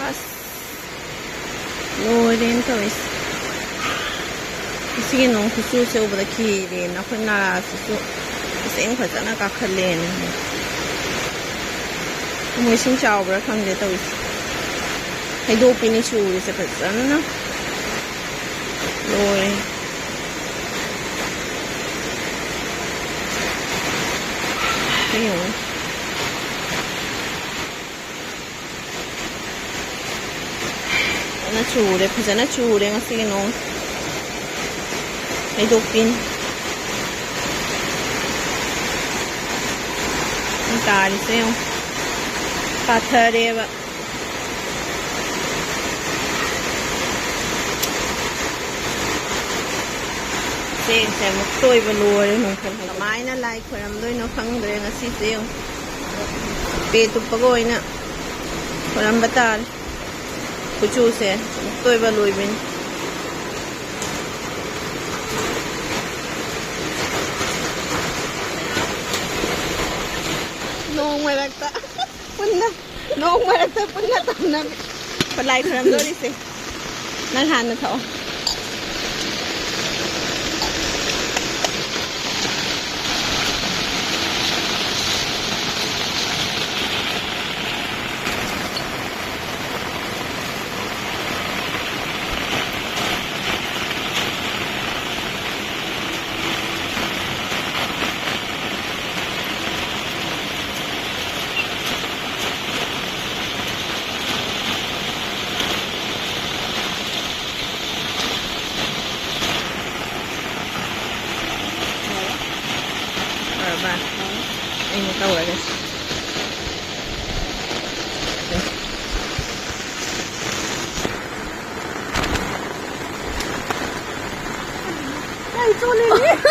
ꯑꯁ ꯂꯣꯏꯔꯦꯅ ꯇꯧꯔꯤꯁꯦ ꯁꯤꯒꯤ ꯅꯣꯡ ꯈꯨꯆꯨꯁꯦ ꯎꯕꯗ ꯀꯤꯔꯦꯅ ꯑꯩꯈꯣꯏ ꯅꯥꯔꯥꯁꯤꯁꯨ ꯏꯁꯤꯡ ꯐꯖꯅ ꯀꯥꯈꯠꯂꯦꯅ ꯃꯣꯏ ꯏꯁꯤꯡ ꯆꯥꯎꯕ꯭ꯔꯥ ꯈꯪꯗꯦ ꯇꯧꯔꯤꯁꯦ ꯍꯩꯗꯣꯛꯄꯤꯅꯤ ꯆꯨꯔꯤꯁꯦ ꯐꯖꯅ ꯂꯣꯏꯔꯦ ꯐꯖꯅ ꯆꯨꯔꯦ ꯉꯁꯤꯒꯤ ꯅꯣꯡ ꯍꯩꯗꯣꯛꯄꯤꯅꯤ ꯇꯥꯔꯤꯁꯦ ꯌꯦꯡꯉꯣ ꯄꯥꯊꯔꯦꯕ ꯆꯦꯡꯁꯦ ꯑꯃꯨꯛ ꯇꯣꯏꯕ ꯂꯣꯏꯔꯦ ꯅꯨꯡꯊꯤꯜ ꯀꯃꯥꯏꯅ ꯂꯥꯏ ꯈꯣꯏꯔꯝꯗꯣꯏꯅꯣ ꯈꯪꯗ꯭ꯔꯦ ꯉꯁꯤꯁꯦ ꯌꯦꯡꯉꯣ ꯄꯦ ꯇꯨꯞꯄꯒ ꯑꯣꯏꯅ ꯈꯣꯏꯔꯝꯕ ꯇꯥꯔꯦ ꯈꯨꯆꯨꯁꯦ ꯑꯃꯨꯛ ꯇꯣꯏꯕ ꯂꯣꯏꯕꯅꯤ nong marakta punna nong marakta punna tamna palai kharam dori se nang han na thao ba anh một câu rồi đây đây cho lên đi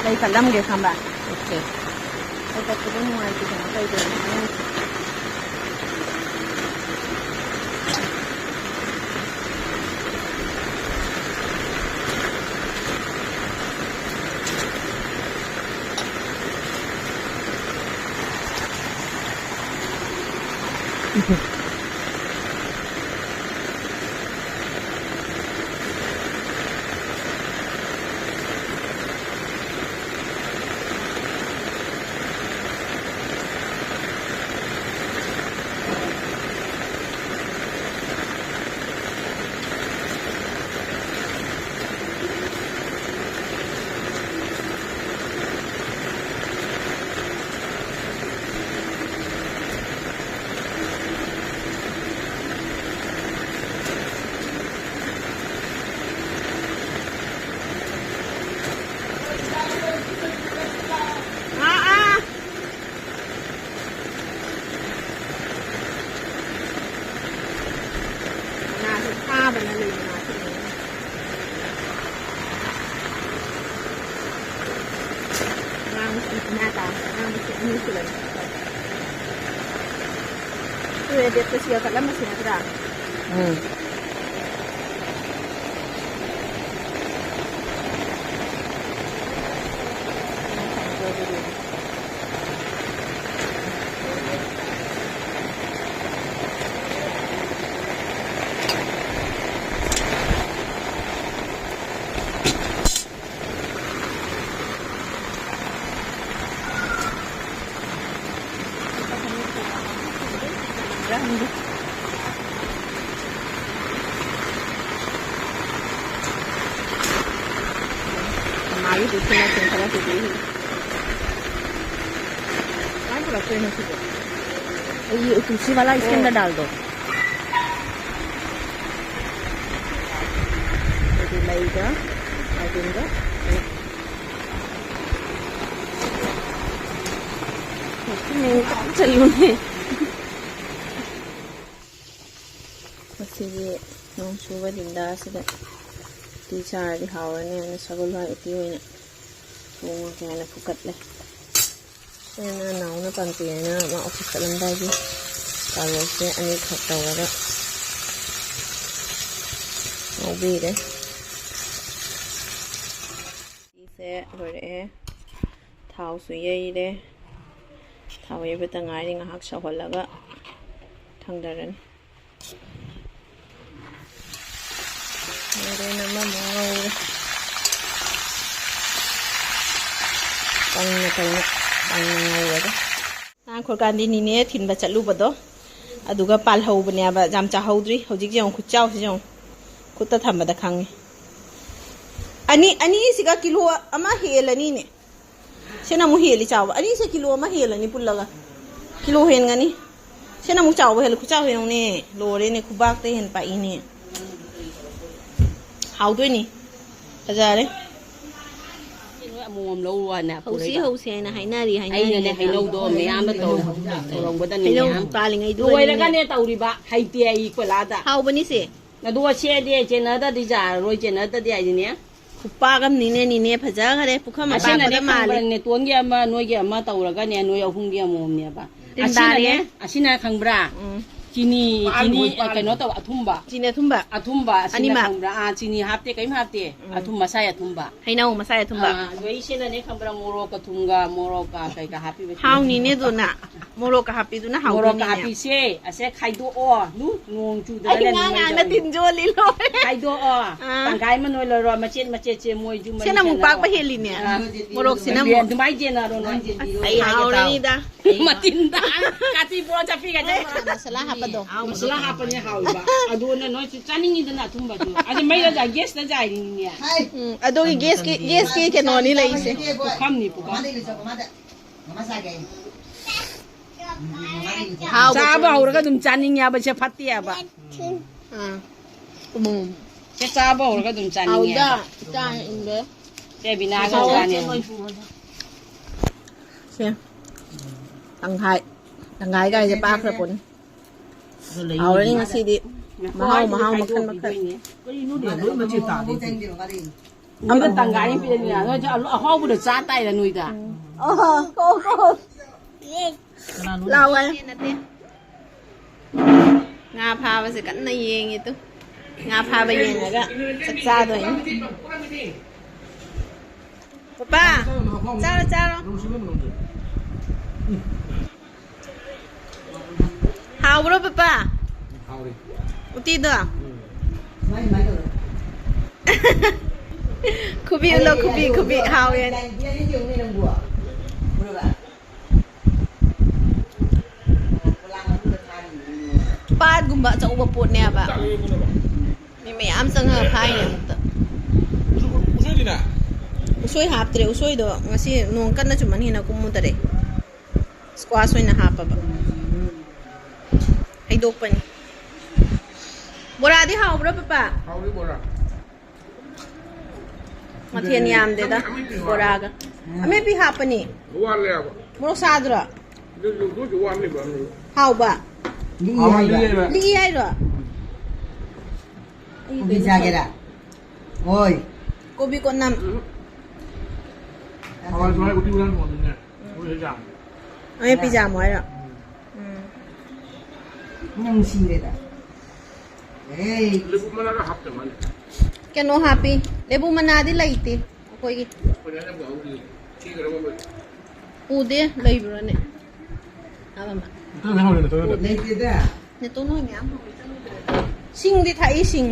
đây cả 5 kìa không bạn ok đây có cái bên ngoài thì nó đây được bên này liền mà nata như thế này itu dia persiapan lah masih ada Mayu di sini tinggal di sini. Ay, por aquí no se ve. ये तुलसी वाला इसके अंदर डाल दो ꯃꯇꯨꯡꯗ ꯆꯠꯂꯨꯅꯦ ꯃꯁꯤꯒꯤ ꯅꯣꯡ ꯆꯨꯕ ꯗꯤꯟꯗꯥꯁꯤꯗ ꯎꯇꯤ ꯆꯥꯔꯗꯤ ꯍꯥꯎꯔꯅꯤ ꯁꯒꯣꯜ ꯍꯋꯥꯏ ꯎꯇꯤ ꯑꯣꯏꯅ ꯊꯣꯡꯉꯒꯦ ꯍꯥꯏꯅ ꯐꯨꯀꯠꯂꯦ ꯑꯩꯅ ꯅꯥꯎꯅ ꯄꯥꯝꯄꯤꯅ ꯃꯥ ꯑꯣꯐꯤꯁ ꯆꯠꯂꯝꯗꯥꯏꯒꯤ ꯀꯥꯔꯣꯠꯁꯦ ꯑꯅꯤꯈꯛ ꯇꯧꯔꯒ ꯉꯧꯕꯤꯔꯦ ꯎꯇꯤꯁꯦ ꯂꯣꯏꯔꯛꯑꯦ ꯊꯥꯎꯁꯨ ꯌꯩꯔꯦ ꯊꯥꯎ ꯌꯩꯕꯇ ꯉꯥꯏꯔꯤ ꯉꯥꯏꯍꯥꯛ ꯁꯧꯍꯜꯂꯒ ꯊꯥꯡꯗꯔꯅꯤ ꯃꯥꯏꯔꯦꯟ ꯑꯃꯃꯨꯛ ꯉꯧꯔꯦ ꯀꯪꯅ ꯉꯧꯔꯒ ꯉꯥꯡꯈꯣꯔꯀꯥꯟꯗꯤ ꯅꯤꯅꯦ ꯊꯤꯟꯕ ꯆꯠꯂꯨꯕꯗꯣ ꯑꯗꯨꯒ ꯄꯥꯜꯍꯧꯕꯅꯦꯕ ꯌꯥꯝ ꯆꯥꯍꯧꯗ꯭ꯔꯤ ꯍꯧꯖꯤꯛ ꯌꯦꯡꯉꯨ ꯈꯨꯠꯆꯥꯎꯁꯤ ꯌꯦꯡꯉꯨ ꯈꯨꯠꯇ ꯊꯝꯕꯗ ꯈꯪꯉꯤ ꯑꯅꯤꯁꯤꯒ ꯀꯤꯂꯣ ꯑꯃ ꯍꯦꯜꯂꯅꯤꯅꯦ ꯁꯤꯅ ꯑꯃꯨꯛ ꯍꯦꯜꯂꯤ ꯆꯥꯎꯕ ꯑꯅꯤꯁꯦ ꯀꯤꯂꯣ ꯑꯃ ꯍꯦꯜꯂꯅꯤ ꯄꯨꯜꯂꯒ ꯀꯤꯂꯣ ꯍꯦꯟꯒꯅꯤ ꯁꯤꯅ ꯑꯃꯨꯛ ꯆꯥꯎꯕ ꯍꯦꯜꯂꯤ ꯈꯨꯠꯆꯥꯎ ꯌꯦꯡꯉꯨꯅꯦ ꯂꯣꯏꯔꯦꯅꯦ ꯈꯨꯕꯥꯛꯇ ꯍꯦꯟ ꯄꯥꯛꯏꯅꯦ ꯍꯥꯎꯗꯣꯏꯅꯤ ꯐꯖꯔꯦ ꯑꯃꯣꯝ ꯂꯧꯔꯨꯋꯥꯅ ꯍꯧꯁꯤ ꯍꯥꯏꯅ ꯍꯥꯏꯅꯔꯤ ꯑꯩꯅꯅꯦ ꯍꯩꯅꯧꯗꯣ ꯃꯌꯥꯝꯕ ꯇꯧꯔꯝꯕꯗꯅꯦ ꯍꯩꯅꯧ ꯄꯥꯜꯂꯤꯉꯩꯗꯨ ꯂꯣꯏꯔꯒꯅꯦ ꯇꯧꯔꯤꯕ ꯍꯩꯇꯦ ꯑꯩ ꯀꯣꯂꯥꯗ ꯍꯥꯎꯕꯅꯤꯁꯦ ꯑꯗꯨꯒ ꯁꯦꯗꯤ ꯆꯦꯟꯅꯗꯗꯤ ꯌꯥꯔꯔꯣꯏ ꯆꯦꯟꯅꯗꯗꯤ ꯍꯥꯏꯗꯤꯅꯦ ꯈꯨꯄꯥꯛꯑꯝꯅꯤꯅꯦ ꯅꯤꯅꯦ ꯐꯖꯈꯔꯦ ꯄꯨꯈꯝ ꯑꯄꯥꯛꯄꯗ ꯃꯥꯜꯂꯦ ꯅꯦꯇꯣꯟꯒꯤ ꯑꯃ ꯅꯣꯏꯒꯤ ꯑꯃ ꯇꯧꯔꯒꯅꯦ ꯅꯣꯏ ꯑꯍꯨꯝꯒꯤ ꯑꯃꯣꯝꯅꯦꯕ ꯇꯤꯟꯗꯥꯔꯦ ꯑꯁꯤꯅ ꯈꯪꯕ꯭ꯔꯥ ꯆꯤꯅꯤ ꯀꯩꯅꯣ ꯇꯧ ꯑꯊꯨꯝꯕ ꯆꯤꯅꯤ ꯑꯊꯨꯝꯕ ꯑꯁꯤꯅ ꯈꯪꯕ꯭ꯔꯥ ꯆꯤꯅꯤ ꯍꯥꯞꯇꯦ ꯀꯩꯝ ꯍꯥꯞꯇꯦ ꯑꯊꯨꯝ ꯃꯁꯥꯏ ꯑꯊꯨꯝꯕ ꯍꯩꯅꯧ ꯃꯁꯥꯏ ꯑꯊꯨꯝꯕ ꯂꯣꯏꯁꯤꯅꯅꯦ ꯈꯪꯕ꯭ꯔꯥ ꯃꯣꯔꯣꯛꯀ ꯊꯨꯝꯒ ꯃꯣꯔꯣꯛꯀ ꯀꯩꯀꯥ ꯍꯥꯞꯄꯤꯕ ꯍꯥꯎꯅꯤꯅꯦ ꯑꯗꯨꯅ ꯃꯣꯔꯣꯛꯀ ꯍꯥꯞꯄꯤꯗꯨꯅ ꯍꯥꯎꯗꯣꯏꯅꯤꯅꯦ ꯃꯣꯔꯣꯛꯀ ꯍꯥꯞꯄꯤꯁꯦ ꯑꯁꯦ ꯈꯥꯏꯗꯣꯛꯑꯣ ꯅꯣꯡ ꯆꯨꯗꯅ ꯉꯥꯡꯅ ꯇꯤꯟꯖꯣꯜꯂꯤ ꯂꯣꯏꯔꯦ ꯈꯥꯏꯗꯣꯛꯑꯣ ꯇꯪꯈꯥꯏ ꯑꯃ ꯅꯣꯏ ꯂꯧꯔꯣ ꯃꯆꯦꯠꯁꯦ ꯃꯣꯏꯁꯨ ꯁꯤꯅ ꯑꯃꯨꯛ ꯄꯥꯛꯄ ꯍꯦꯜꯂꯤꯅꯦ ꯃꯣꯔꯣꯛꯁꯤꯅ ꯑꯃꯨꯛ ꯑꯗꯨꯃꯥꯏꯅ ꯆꯦꯟꯅꯔꯣ ꯑꯩ ꯍꯥꯎꯔꯅꯤꯗ ꯃꯇꯤꯟꯗ ꯀꯥꯇꯤ ꯄꯣꯔ ꯆꯞꯄꯤꯒ ꯃꯁꯥꯂꯥ ꯍꯥꯞꯄꯗꯣ ꯃꯁꯥꯂꯥ ꯍꯥꯞꯄꯅꯦ ꯍꯥꯎꯏꯕ ꯑꯗꯨꯅ ꯅꯣꯏꯁꯨ ꯆꯥꯅꯤꯡꯉꯤꯗꯅ ꯑꯊꯨꯝꯕꯁꯨ ꯑꯗꯨ ꯃꯩꯗ ꯒꯦꯁꯇ ꯆꯥꯏꯔꯤꯅꯤꯅꯦ ꯑꯗꯨꯒꯤ ꯒꯦꯁꯀꯤ ꯀꯩꯅꯣꯅꯤ ꯂꯩꯔꯤꯁꯦ ꯄꯨꯈꯝꯅꯤ ꯆꯥꯕ ꯍꯧꯔꯒ ꯑꯗꯨꯝ ꯆꯥꯅꯤꯡꯉꯦꯕ ꯁꯦ ꯐꯠꯇꯦꯕ ꯁꯦ ꯆꯥꯕ ꯍꯧꯔꯒ ꯑꯗꯨꯝ ꯆꯥꯅꯤꯡꯉꯦꯕ ꯁꯦ ꯕꯤꯅꯥꯒ ꯆꯥꯅꯤꯡꯉꯦ ꯁꯦ ꯇꯪꯈꯥꯏ ꯒꯥꯏꯁꯦ ꯄꯥꯛꯈ꯭ꯔ ꯄꯣꯠꯅꯤ ꯍꯥꯎꯔꯅꯤ ꯉꯁꯤꯗꯤ mahau makan ꯑꯃ ꯇꯪꯒꯥꯏ ꯄꯤꯔꯅꯤ ꯑꯍꯥꯎꯕꯗ ꯆꯥ ꯇꯥꯏꯔ ꯅꯣꯏꯗ ꯂꯥꯎꯋꯦ ꯉꯥ ꯐꯥꯕꯁꯦ ꯀꯟꯅ ꯌꯦꯡꯉꯤ ꯇꯨ ꯉꯥ ꯐꯥꯕ ꯌꯦꯡꯉꯒ ꯆꯥꯛ ꯆꯥꯗꯣꯏꯅꯤ ꯄꯄꯥ ꯆꯥꯔꯣ ꯍꯥꯎꯕ꯭ꯔꯣ ꯄꯄꯥ ꯎꯇꯤꯗꯣ ꯈꯨꯕꯤ ꯎꯜꯂꯣ ꯈꯨꯕꯤ ꯍꯥꯎꯋꯦ ꯄꯥꯠꯒꯨꯝꯕ ꯑꯆꯧꯕ ꯄꯣꯠꯅꯦꯕ ꯃꯤ ꯃꯌꯥꯝ ꯆꯪꯉꯒ ꯐꯥꯏꯅꯦ ꯑꯃꯨꯛꯇ ꯎꯁꯣꯏ ꯍꯥꯞꯇ꯭ꯔꯦ ꯎꯁꯣꯏꯗꯣ ꯉꯁꯤ ꯅꯣꯡ ꯀꯟꯅ ꯆꯨꯝꯃꯟ ꯍꯦꯟꯅ ꯀꯨꯝꯃꯨꯗꯔꯦ ꯁ꯭ꯀ꯭ꯋꯥꯁ ꯑꯣꯏꯅ ꯍꯥꯞꯄꯕ ꯍꯩꯗꯣꯛꯄꯅꯤ ꯕꯣꯔꯥꯗꯤ ꯍꯥꯎꯕ꯭ꯔꯣ ꯄꯄꯥ ꯍꯥꯎꯔꯤ ꯕꯣꯔꯥ ꯃꯊꯦꯜ ꯌꯥꯝꯗꯦꯗ ꯕꯣꯔꯥꯒ ꯑꯃꯦꯠꯄꯤ ꯍꯥꯞꯄꯅꯤ ꯋꯥꯠꯂꯦꯕ ꯃꯣꯔꯣꯛ ꯁꯥꯗ꯭ꯔꯣ ꯑꯗꯨꯁꯨ ꯋꯥꯠꯂꯤꯕ ꯍꯥꯎꯕ ꯂꯤꯛꯏ ꯍꯥꯏꯔꯣ Kopi jagira. Oi. ꯀꯣꯕꯤ ꯀꯣꯟꯅꯝ ꯍꯋꯥꯏ ꯁ꯭ꯋꯥꯏ ꯎꯇꯤ ꯎꯅꯥꯟ ꯊꯣꯡꯉꯤꯅꯦ ꯎꯇꯤ ꯌꯥꯝ ꯑꯃꯦꯠꯄꯤ ꯖꯥꯝ ꯍꯥꯏꯔꯣ Nang sireda. Hey. ꯂꯤꯕꯨ ꯃꯅꯥꯒ ꯍꯥꯞꯇ ꯃꯥꯜꯂꯦ ꯀꯩꯅꯣ ꯍꯥꯞꯄꯤ ꯂꯦꯕꯨ ꯃꯅꯥꯗꯤ ꯂꯩꯇꯦ ꯑꯩꯈꯣꯏꯒꯤ ꯐꯖꯅ ꯍꯧꯗꯤ ꯊꯤꯈ꯭ꯔꯕ ꯎꯗꯦ ꯂꯩꯕ꯭ꯔꯣꯅꯦ ꯑꯃ ꯅꯪ ꯍꯧꯔꯦ ꯅꯠꯇ꯭ꯔꯣ Lekida. ꯅꯦꯇꯣ ꯅꯣꯏ ꯃꯌꯥꯝ ꯁꯤꯡꯗꯤ ꯊꯥꯛꯏ ꯁꯤꯡ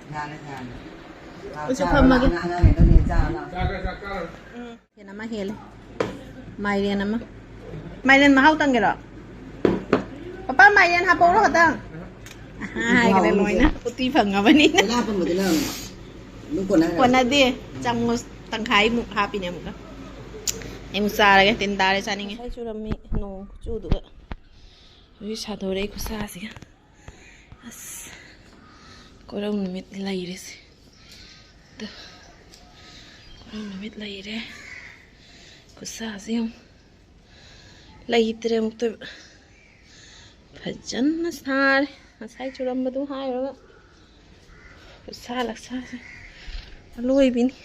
Nana nana. Usu phamage. Nana ne ne jana. ꯆꯥꯛꯀ ꯍꯦꯟ ꯑꯃ ꯍꯦꯜꯂꯦ ꯃꯥꯏꯔꯦꯟ ꯑꯃ ꯃꯥꯏꯔꯦꯟ ꯃꯍꯥꯎ ꯇꯪꯒꯦꯔꯣ ꯄꯄꯥ ꯃꯥꯏꯔꯦꯟ ꯍꯥꯞꯄꯧꯔꯣ ꯈꯛꯇꯪ ꯍꯥꯏꯈ꯭ꯔꯦ ꯂꯣꯏꯅ ꯎꯇꯤ ꯐꯪꯉꯕꯅꯤꯅ Wala pa mo dilam. Lu ko na. ꯀꯣꯟꯅꯗꯦ ꯆꯥꯃꯨꯁ ꯇꯪꯈꯥꯏꯃꯨꯛ ꯍꯥꯞꯄꯤꯅꯦ ꯑꯃꯨꯛꯀ ꯑꯩ ꯑꯃꯨꯛ ꯆꯥꯔꯒꯦ ꯇꯤꯟ ꯇꯥꯔꯦ ꯆꯥꯅꯤꯡꯉꯦ ꯉꯁꯥꯏ ꯆꯨꯔꯝꯃꯤ ꯅꯣꯡ ꯆꯨꯗꯨꯒ ꯍꯧꯖꯤꯛ ꯁꯥꯗꯣꯔꯛꯏ ꯈꯨꯠꯁꯥꯁꯤꯒ ꯑꯁ ꯀꯣꯔꯧ ꯅꯨꯃꯤꯠ ꯂꯩꯔꯤꯁꯦ ꯅꯨꯃꯤꯠ ꯂꯩꯔꯦ ꯈꯨꯠꯁꯥꯁꯦ ꯌꯦꯡꯉꯨ ꯂꯩꯇ꯭ꯔꯦ ꯑꯃꯨꯛꯇꯣꯏꯕ ꯐꯖꯅ ꯁꯥꯔꯦ ꯉꯁꯥꯏ ꯆꯨꯔꯝꯕꯗꯨ ꯍꯥꯏꯔꯒ ꯈꯨꯠꯁꯥ ꯂꯛꯁꯥꯁꯦ ꯑꯂꯣꯏꯕꯤꯅꯤ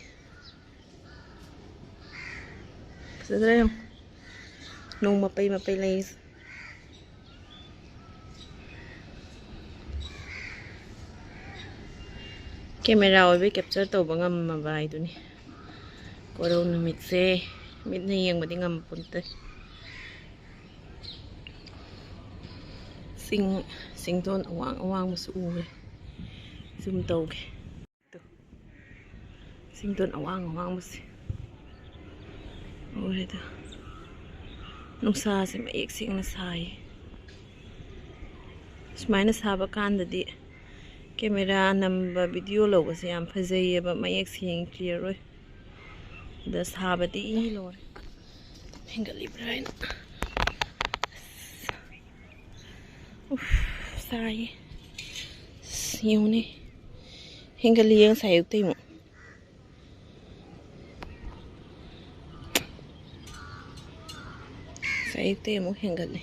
ꯐꯖꯗ꯭ꯔꯥ ꯌꯦꯡꯉꯨ ꯅꯣꯡ ꯃꯄꯩ ꯃꯄꯩ ꯂꯩꯔꯤꯁꯦ ꯀꯦꯃꯦꯔꯥ ꯑꯣꯏꯕꯩ ꯀꯦꯞꯆꯔ ꯇꯧꯕ ꯉꯝꯃꯕ ꯍꯥꯏꯗꯨꯅꯤ ꯀꯣꯔꯧ ꯅꯨꯃꯤꯠꯁꯦ ꯃꯤꯠꯅ ꯌꯦꯡꯕꯗꯤ ꯉꯝꯄꯣꯟꯇꯦ ꯆꯤꯡꯗꯣꯟ ꯑꯋꯥꯡ ꯑꯋꯥꯡꯕꯁꯨ ꯎꯔꯦ ꯖꯨꯝ ꯇꯧꯒꯦ ꯆꯤꯡꯗꯣꯟ ꯑꯋꯥꯡ ꯑꯋꯥꯡꯕꯁꯦ ꯎꯔꯦꯗ ꯅꯨꯡꯁꯥꯁꯦ ꯃꯌꯦꯛ ꯁꯦꯡꯅ ꯁꯥꯏꯌꯦ ꯁꯨꯃꯥꯏꯅ ꯁꯥꯕ ꯀꯥꯟꯗꯗꯤ ꯀꯦꯃꯦꯔꯥ ꯅꯝꯕ ꯚꯤꯗꯤꯑꯣ ꯂꯧꯕꯁꯦ ꯌꯥꯝ ꯐꯖꯩꯌꯦꯕ ꯃꯌꯦꯛ ꯁꯦꯡ ꯀ꯭ꯂꯤꯌꯔ ꯑꯣꯏ ꯑꯗ ꯁꯥꯕꯗꯤ ꯂꯣꯏꯔꯦ ꯍꯦꯟꯒꯠꯂꯤꯕ꯭ꯔꯥ ꯍꯥꯏꯅ ꯁꯥꯏꯌꯦ ꯌꯦꯡꯉꯨꯅꯦ ꯍꯦꯟꯒꯠꯂꯤꯌꯦ ꯉꯁꯥꯏ ꯑꯌꯨꯛꯇꯩ ꯑꯃꯨꯛꯉꯁꯥꯏ ꯑꯌꯨꯛꯇꯩ ꯑꯃꯨꯛ ꯍꯦꯟꯒꯠꯂꯦ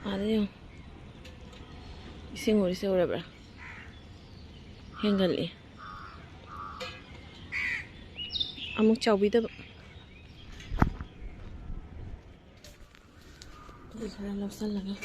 ꯑꯥꯗ ꯌꯦꯡꯉꯨ 이생 우리 세우라봐 hengalli amuk chawbidaba khara lawsallaga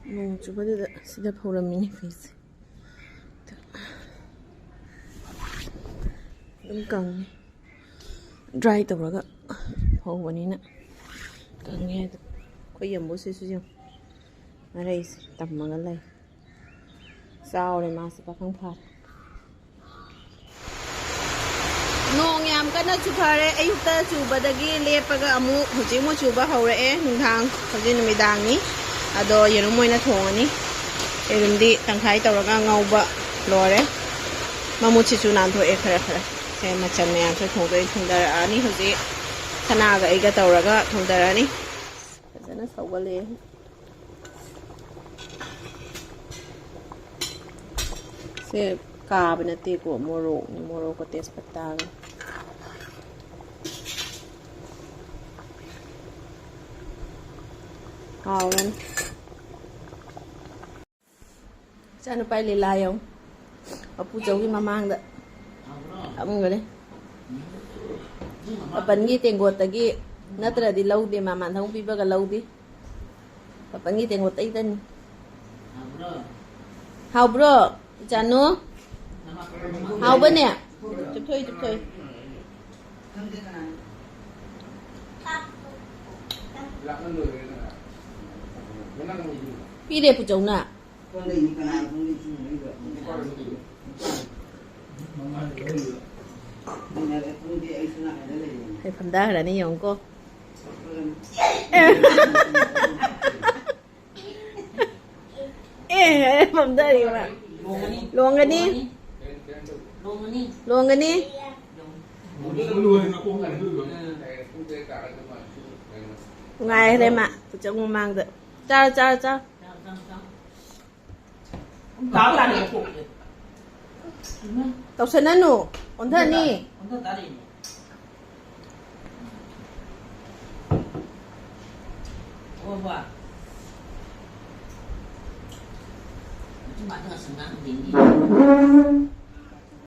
nong chubadida sida phauramini face dum kang dry tawraga phaubanina kange khoi yambo sisu jam arai tammaga lai saure ma se pakhang phar nong yam kana chu phare ayukta chubadagi lepaga amu hujik mo chuba haurae nunghang hojin numidang ni ado yerum moina thongani yerumdi tangkhai tawraga ngauba lore mamuchi chu nan tho e khara khara se machan meyam se thongdoi thongdarani hoji khanaga aiga tawraga thongdarani fajana sawale se kaaba nate ko morok ko tespata hauran chanu pai le la yong apu chau gi mamang da amungale apan gi tengot ta gi natra di lau de mama thong pi ba ga lau di apan gi tengot tai tan hau bro chanu hau ba ne chup thoi pi de pu chau na hay phần đa là ni yong cô phần đa đi mà luồng cái đi ngày đây mà trong mang được cha tao sẽ nói nụ ổn thân đi bạn thật sự nặng đến đi